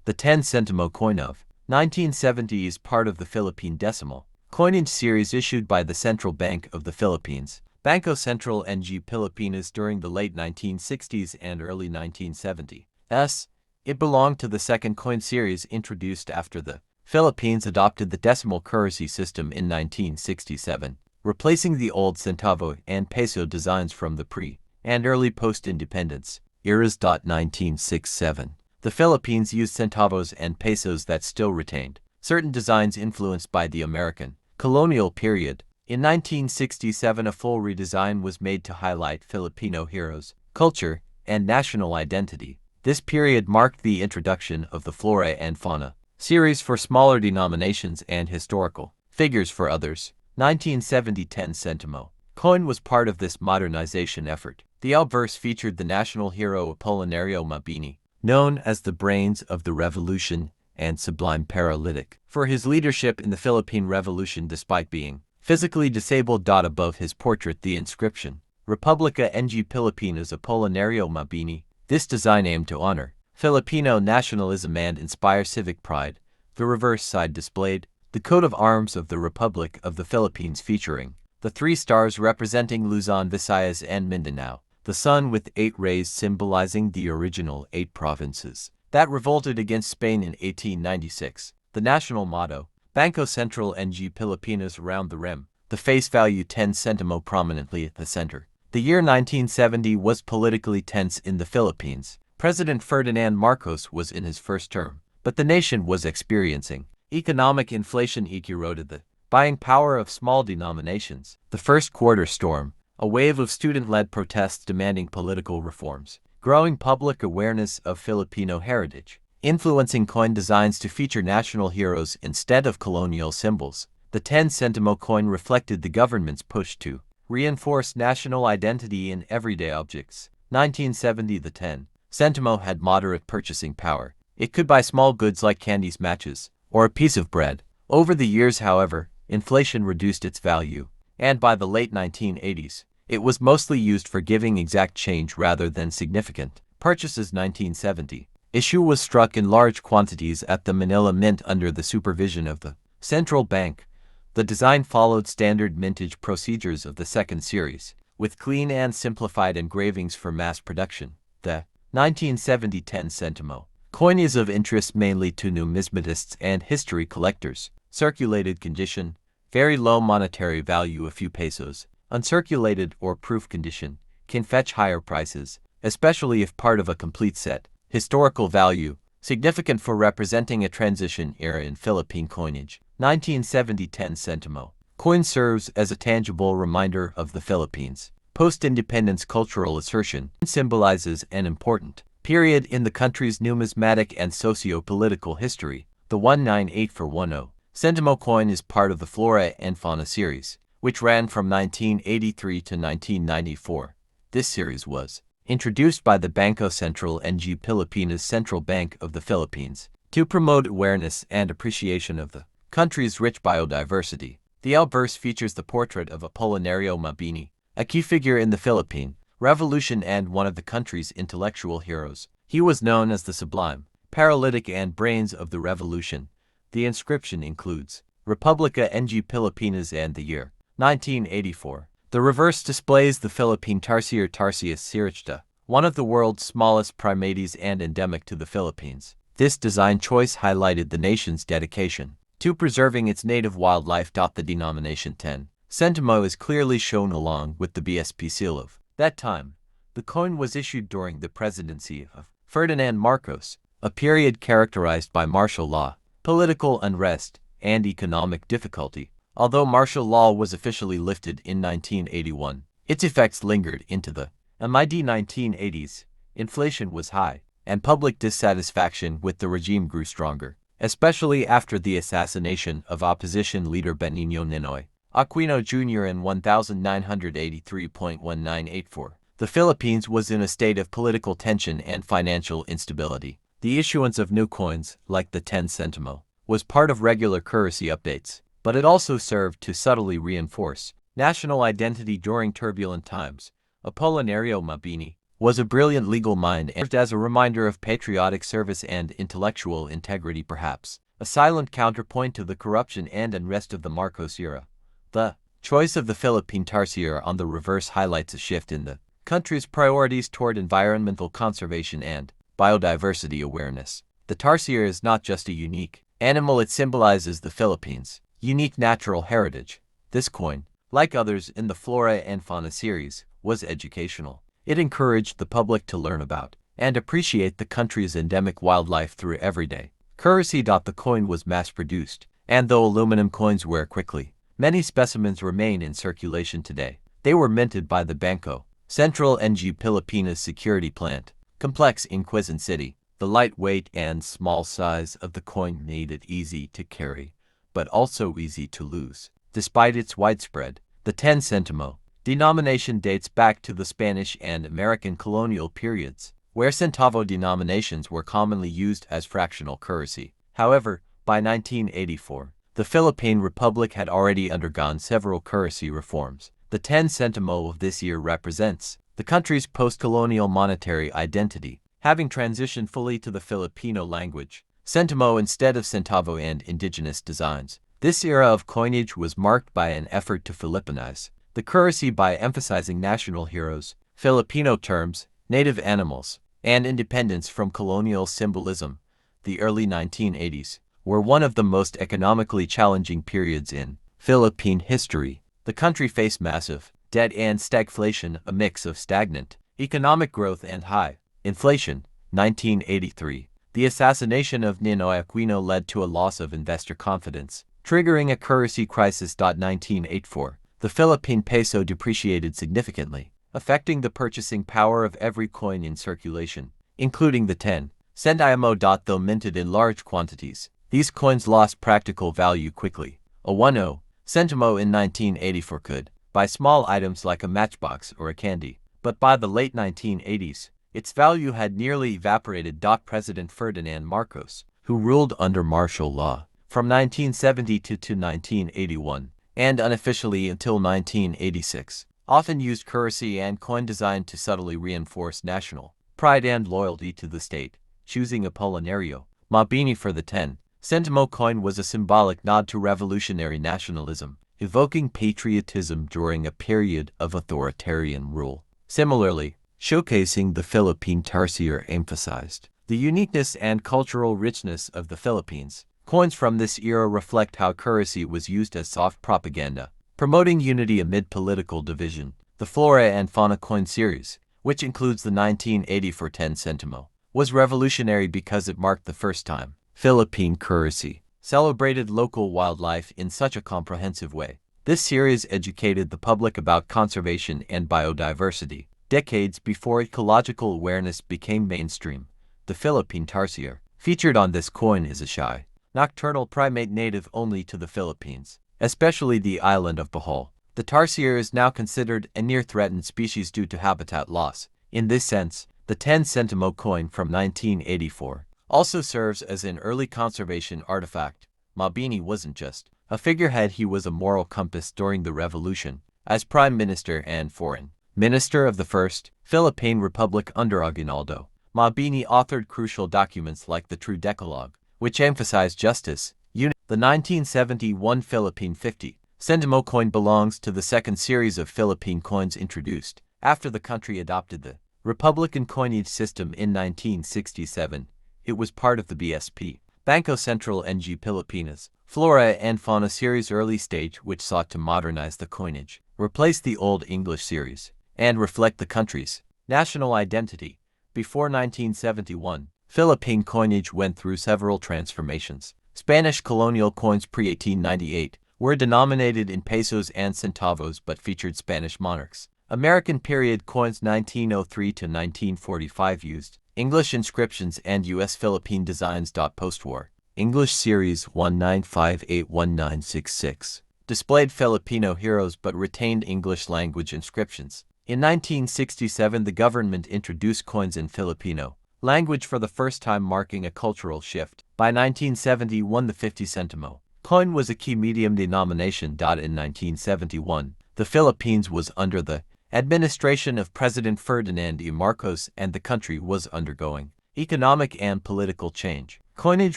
The 10 Sentimo Coin of 1970 is part of the Philippine decimal coinage series issued by the Central Bank of the Philippines, Bangko Sentral ng Pilipinas during the late 1960s and early 1970s. It belonged to the second coin series introduced after the Philippines adopted the decimal currency system in 1967, replacing the old centavo and peso designs from the pre- and early post-independence eras. 1967. The Philippines used centavos and pesos that still retained certain designs influenced by the American colonial period. In 1967, a full redesign was made to highlight Filipino heroes, culture, and national identity. This period marked the introduction of the Flora and Fauna series for smaller denominations and historical figures for others. 1970 10 Sentimo Coin was part of this modernization effort. The obverse featured the national hero Apolinario Mabini, known as the brains of the revolution and sublime paralytic, for his leadership in the Philippine Revolution despite being physically disabled. Above his portrait the inscription, Republika ng Pilipinas Apolinario Mabini. This design aimed to honor Filipino nationalism and inspire civic pride. The reverse side displayed the coat of arms of the Republic of the Philippines featuring the 3 stars representing Luzon, Visayas, and Mindanao, the sun with 8 rays symbolizing the original 8 provinces that revolted against Spain in 1896. The national motto, Bangko Sentral ng Pilipinas, around the rim, the face value 10 Sentimo prominently at the center. The year 1970 was politically tense in the Philippines. President Ferdinand Marcos was in his first term, but the nation was experiencing economic inflation eroded the buying power of small denominations. The first quarter storm, a wave of student-led protests demanding political reforms, growing public awareness of Filipino heritage, influencing coin designs to feature national heroes instead of colonial symbols. The 10 Sentimo coin reflected the government's push to reinforce national identity in everyday objects. 1970 The 10 Sentimo had moderate purchasing power. It could buy small goods like candies, matches, or a piece of bread. Over the years, however, inflation reduced its value, and by the late 1980s, it was mostly used for giving exact change rather than significant purchases. 1970 issue was struck in large quantities at the Manila Mint under the supervision of the Central Bank. The design followed standard mintage procedures of the second series, with clean and simplified engravings for mass production. The 1970 10 Sentimo coin is of interest mainly to numismatists and history collectors. Circulated condition, very low monetary value, a few pesos. Uncirculated or proof condition can fetch higher prices, especially if part of a complete set. Historical value, significant for representing a transition era in Philippine coinage. 1970 10 Sentimo coin serves as a tangible reminder of the Philippines' post-independence cultural assertion. It symbolizes an important period in the country's numismatic and socio-political history. The 198 for 10 Sentimo coin is part of the Flora and Fauna series, which ran from 1983 to 1994. This series was introduced by the Bangko Sentral ng Pilipinas, Central Bank of the Philippines, to promote awareness and appreciation of the country's rich biodiversity. The obverse features the portrait of Apolinario Mabini, a key figure in the Philippine Revolution and one of the country's intellectual heroes. He was known as the sublime paralytic and brains of the revolution. The inscription includes Republika ng Pilipinas and the year 1984. The reverse displays the Philippine tarsier Tarsius SeriesThe, one of the world's smallest primates and endemic to the Philippines. This design choice highlighted the nation's dedication to preserving its native wildlife. The denomination 10 Sentimo is clearly shown along with the BSP seal of that time. The coin was issued during the presidency of Ferdinand Marcos, a period characterized by martial law, political unrest, and economic difficulty. Although martial law was officially lifted in 1981, its effects lingered into the mid-1980s. Inflation was high, and public dissatisfaction with the regime grew stronger, especially after the assassination of opposition leader Benigno Ninoy Aquino Jr. in 1983.1984. The Philippines was in a state of political tension and financial instability. The issuance of new coins, like the 10 Sentimo, was part of regular currency updates, but it also served to subtly reinforce national identity during turbulent times. Apolinario Mabini, was a brilliant legal mind and served as a reminder of patriotic service and intellectual integrity, perhaps a silent counterpoint to the corruption and unrest of the Marcos era. The choice of the Philippine tarsier on the reverse highlights a shift in the country's priorities toward environmental conservation and biodiversity awareness. The tarsier is not just a unique animal, it symbolizes the Philippines' unique natural heritage. This coin, like others in the Flora and Fauna series, was educational. It encouraged the public to learn about and appreciate the country's endemic wildlife through everyday currency. The coin was mass-produced, and though aluminum coins wear quickly, many specimens remain in circulation today. They were minted by the Bangko Sentral ng Pilipinas security plant complex in Quezon City. The lightweight and small size of the coin made it easy to carry, but also easy to lose. Despite its widespread, the 10 centimo denomination dates back to the Spanish and American colonial periods, where centavo denominations were commonly used as fractional currency. However, by 1984, the Philippine Republic had already undergone several currency reforms. The 10 centimo of this year represents the country's post-colonial monetary identity, having transitioned fully to the Filipino language, centimo instead of centavo, and indigenous designs. This era of coinage was marked by an effort to Filipinize the currency by emphasizing national heroes, Filipino terms, native animals, and independence from colonial symbolism. The early 1980s were one of the most economically challenging periods in Philippine history. The country faced massive debt and stagflation, a mix of stagnant economic growth and high inflation. 1983. The assassination of Ninoy Aquino led to a loss of investor confidence, triggering a currency crisis. 1984. The Philippine peso depreciated significantly, affecting the purchasing power of every coin in circulation, including the 10 centimo. Though minted in large quantities, these coins lost practical value quickly. A 10 centimo in 1984 could buy small items like a matchbox or a candy, but by the late 1980s, its value had nearly evaporated. President Ferdinand Marcos, who ruled under martial law from 1972 to 1981, and unofficially until 1986, often used currency and coin design to subtly reinforce national pride and loyalty to the state. Choosing Apolinario Mabini for the 10 centimo coin was a symbolic nod to revolutionary nationalism, evoking patriotism during a period of authoritarian rule. Similarly, showcasing the Philippine tarsier emphasized the uniqueness and cultural richness of the Philippines. Coins from this era reflect how currency was used as soft propaganda, promoting unity amid political division. The Flora and Fauna coin series, which includes the 1984 10 centimo, was revolutionary because it marked the first time Philippine currency celebrated local wildlife in such a comprehensive way. This series educated the public about conservation and biodiversity, decades before ecological awareness became mainstream. The Philippine tarsier featured on this coin is a shy, nocturnal primate native only to the Philippines, especially the island of Bohol. The tarsier is now considered a near-threatened species due to habitat loss. In this sense, the 10 centimo coin from 1984 also serves as an early conservation artifact. Mabini wasn't just a figurehead, he was a moral compass during the revolution. As Prime Minister and Foreign Minister of the First Philippine Republic under Aguinaldo, Mabini authored crucial documents like the True Decalogue, which emphasized justice, unity. The 1971 Philippine 50 centimo coin belongs to the second series of Philippine coins introduced after the country adopted the Republican coinage system in 1967. It was part of the BSP Bangko Sentral ng Pilipinas Flora and Fauna series early stage, which sought to modernize the coinage, replace the Old English series, and reflect the country's national identity. Before 1971, Philippine coinage went through several transformations. Spanish colonial coins pre-1898 were denominated in pesos and centavos but featured Spanish monarchs. American period coins 1903 to 1945 used English inscriptions and U.S. Philippine designs. Post-war English series 19581966 displayed Filipino heroes but retained English language inscriptions. In 1967, the government introduced coins in Filipino language for the first time, marking a cultural shift. By 1971, the 50 centimo coin was a key medium denomination. In 1971, the Philippines was under the Administration of President Ferdinand E. Marcos and the country was undergoing economic and political change. Coinage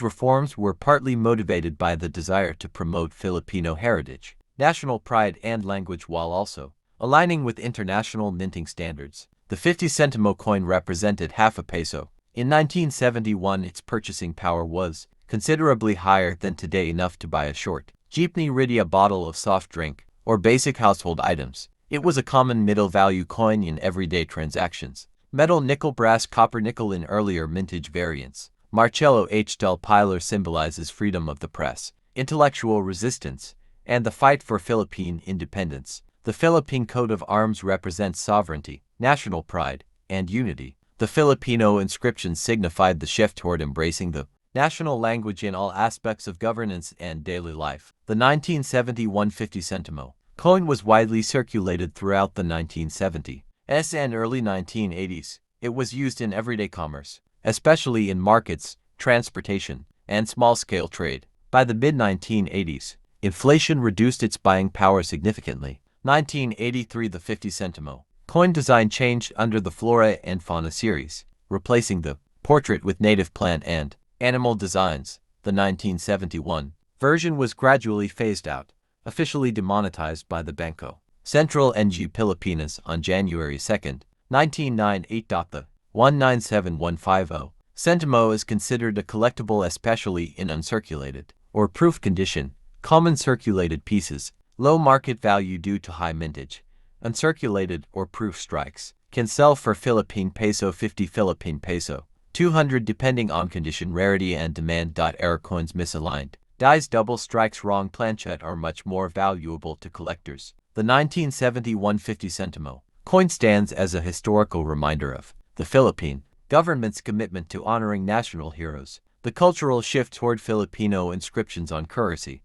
reforms were partly motivated by the desire to promote Filipino heritage, national pride and language while also aligning with international minting standards. The 50 Sentimo coin represented half a peso. In 1971, its purchasing power was considerably higher than today, enough to buy a short jeepney, a bottle of soft drink, or basic household items. It was a common middle-value coin in everyday transactions. Metal, nickel, brass, copper, nickel in earlier mintage variants. Marcello H. del Pilar symbolizes freedom of the press, intellectual resistance, and the fight for Philippine independence. The Philippine coat of arms represents sovereignty, national pride, and unity. The Filipino inscription signified the shift toward embracing the national language in all aspects of governance and daily life. The 1971 50 Sentimo coin was widely circulated throughout the 1970s and early 1980s. It was used in everyday commerce, especially in markets, transportation, and small-scale trade. By the mid-1980s, inflation reduced its buying power significantly. 1983 The 50 Sentimo coin design changed under the Flora and Fauna series, replacing the portrait with native plant and animal designs. The 1971 version was gradually phased out, officially demonetized by the Bangko Sentral ng Pilipinas on January 2, 1998. The 197150 Sentimo is considered a collectible, especially in uncirculated or proof condition. Common circulated pieces, low market value due to high mintage. Uncirculated or proof strikes can sell for Philippine peso 50, Philippine peso 200 depending on condition, rarity, and demand. Error coins misaligned. Dies, double strikes, wrong planchette are much more valuable to collectors. The 1971 50 Sentimo coin stands as a historical reminder of the Philippine government's commitment to honoring national heroes. The cultural shift toward Filipino inscriptions on currency